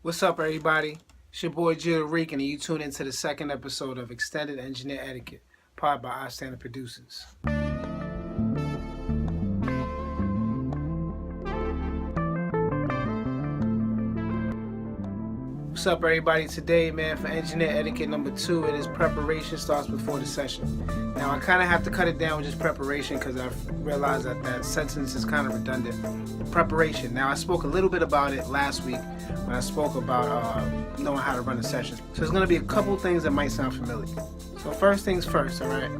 What's up, everybody? It's your boy Rican, and you tune into the second episode of Extended Engineer Etiquette, powered by Istandard Producers. What's up, everybody? Today, man, for Engineer Etiquette number 2, it is preparation starts before the session. Now, I kind of have to cut it down with just preparation because I've realized that sentence is kind of redundant. Preparation. Now, I spoke a little bit about it last week when I spoke about knowing how to run a session. So there's going to be a couple things that might sound familiar. So first things first, all right?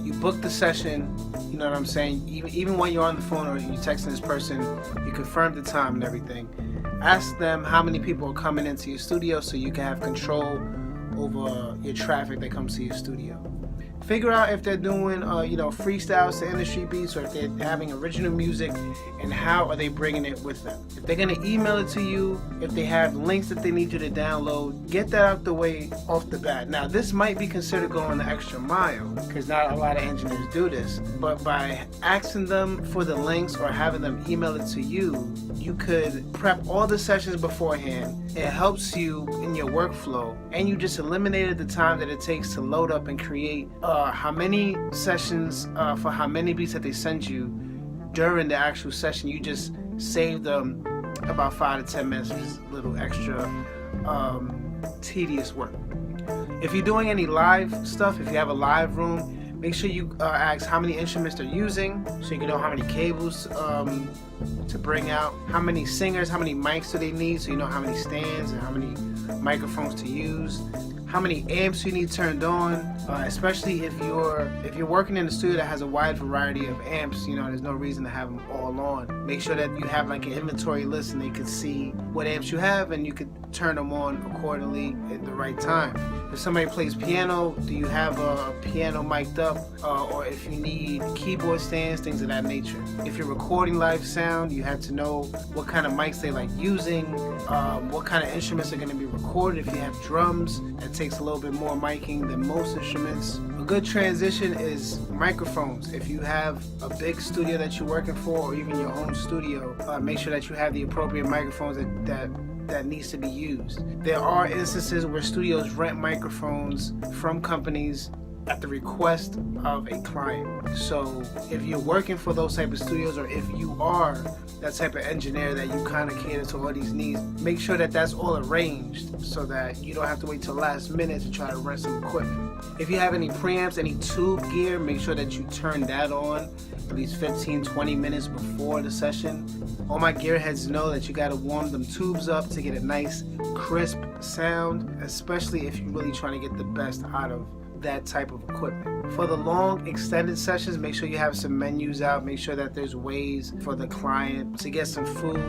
You book the session, you know what I'm saying? Even when you're on the phone or you're texting this person, you confirm the time and everything. Ask them how many people are coming into your studio so you can have control over your traffic that comes to your studio. Figure out if they're doing, freestyles to industry beats or if they're having original music, and how are they bringing it with them. If they're going to email it to you, if they have links that they need you to download, get that out the way off the bat. Now, this might be considered going the extra mile because not a lot of engineers do this, but by asking them for the links or having them email it to you, you could prep all the sessions beforehand. It helps you in your workflow, and you just eliminated the time that it takes to load up and create how many sessions for how many beats that they send you during the actual session. You just saved them about 5 to 10 minutes of just a little extra tedious work. If you're doing any live stuff, if you have a live room, make sure you ask how many instruments they're using so you can know how many cables to bring out, how many singers, how many mics do they need so you know how many stands and how many microphones to use, how many amps you need turned on, especially if you're working in a studio that has a wide variety of amps. There's no reason to have them all on. Make sure that you have like an inventory list and they can see what amps you have and you can turn them on accordingly at the right time. If somebody plays piano, do you have a piano mic'd up, or if you need keyboard stands, things of that nature. If you're recording live sound, you have to know what kind of mics they like using, what kind of instruments are going to be recorded. If you have drums, that takes a little bit more miking than most instruments. A good transition is microphones. If you have a big studio that you're working for, or even your own studio, make sure that you have the appropriate microphones that needs to be used. There are instances where studios rent microphones from companies at the request of a client. So if you're working for those type of studios, or if you are that type of engineer that you kind of cater to all these needs, make sure that that's all arranged so that you don't have to wait till last minute to try to rent some equipment. If you have any preamps, any tube gear, make sure that you turn that on at least 15-20 minutes before the session. All my gearheads know that you got to warm them tubes up to get a nice crisp sound, especially if you're really trying to get the best out of that type of equipment. For the long extended sessions, make sure you have some menus out. Make sure that there's ways for the client to get some food.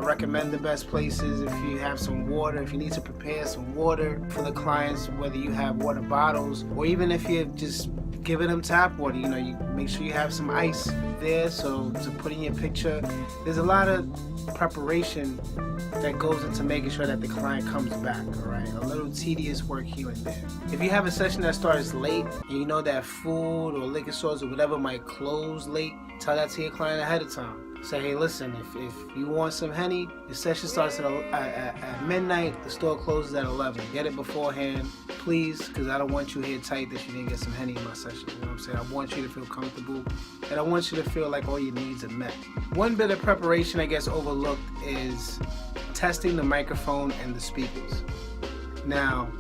Recommend the best places. If you have some water, if you need to prepare some water for the clients, whether you have water bottles or even if you're just giving them tap water, you make sure you have some ice there so to put in your picture. There's a lot of preparation that goes into making sure that the client comes back, all right? A little tedious work here and there. If you have a session that starts late and you know that food or liquor stores or whatever might close late, tell that to your client ahead of time. Say, hey, listen, if you want some Henny, the session starts at midnight, the store closes at 11. Get it beforehand, please, because I don't want you here tight that you didn't get some Henny in my session. You know what I'm saying? I want you to feel comfortable, and I want you to feel like all your needs are met. One bit of preparation I guess overlooked is testing the microphone and the speakers. Now,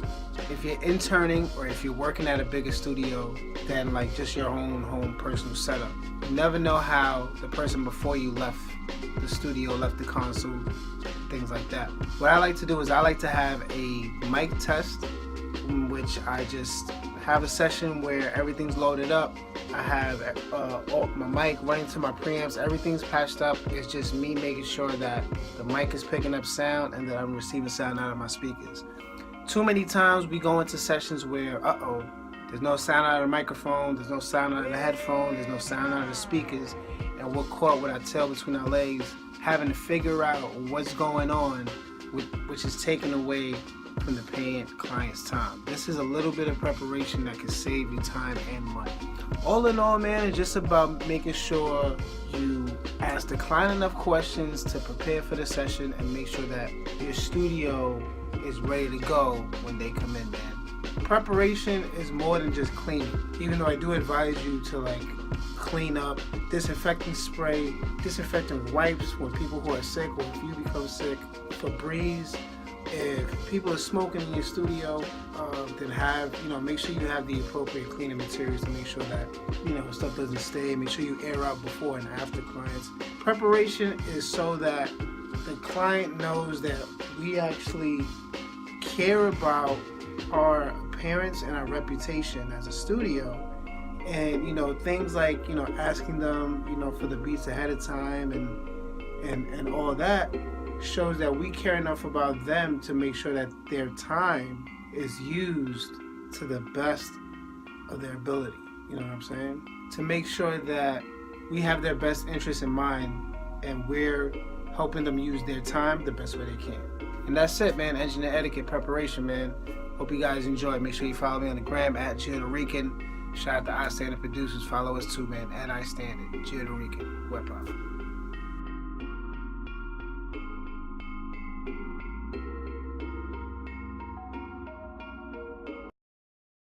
if you're interning or if you're working at a bigger studio than like just your own home personal setup, you never know how the person before you left the studio, left the console, things like that. What I like to do is I like to have a mic test in which I just have a session where everything's loaded up. I have my mic running to my preamps, everything's patched up. It's just me making sure that the mic is picking up sound and that I'm receiving sound out of my speakers. Too many times we go into sessions where, there's no sound out of the microphone, there's no sound out of the headphone, there's no sound out of the speakers, and we're caught with our tail between our legs, having to figure out what's going on which is taken away from the paying client's time. This is a little bit of preparation that can save you time and money. All in all, man, it's just about making sure you ask the client enough questions to prepare for the session and make sure that your studio is ready to go when they come in, man. Preparation is more than just cleaning. Even though I do advise you to like clean up, disinfecting spray, disinfecting wipes when people who are sick or if you become sick, Febreze. If people are smoking in your studio, then make sure you have the appropriate cleaning materials to make sure that, stuff doesn't stay. Make sure you air out before and after clients. Preparation is so that the client knows that we actually care about our appearance and our reputation as a studio. And, things like, asking them, for the beats ahead of time and all that shows that we care enough about them to make sure that their time is used to the best of their ability. You know what I'm saying? To make sure that we have their best interests in mind and we're helping them use their time the best way they can. And that's it, man. Engineer etiquette preparation, man. Hope you guys enjoyed. Make sure you follow me on the gram at Rican. Shout out to istandard producers. Follow us too, man. At istandard, Rican. Web Pop.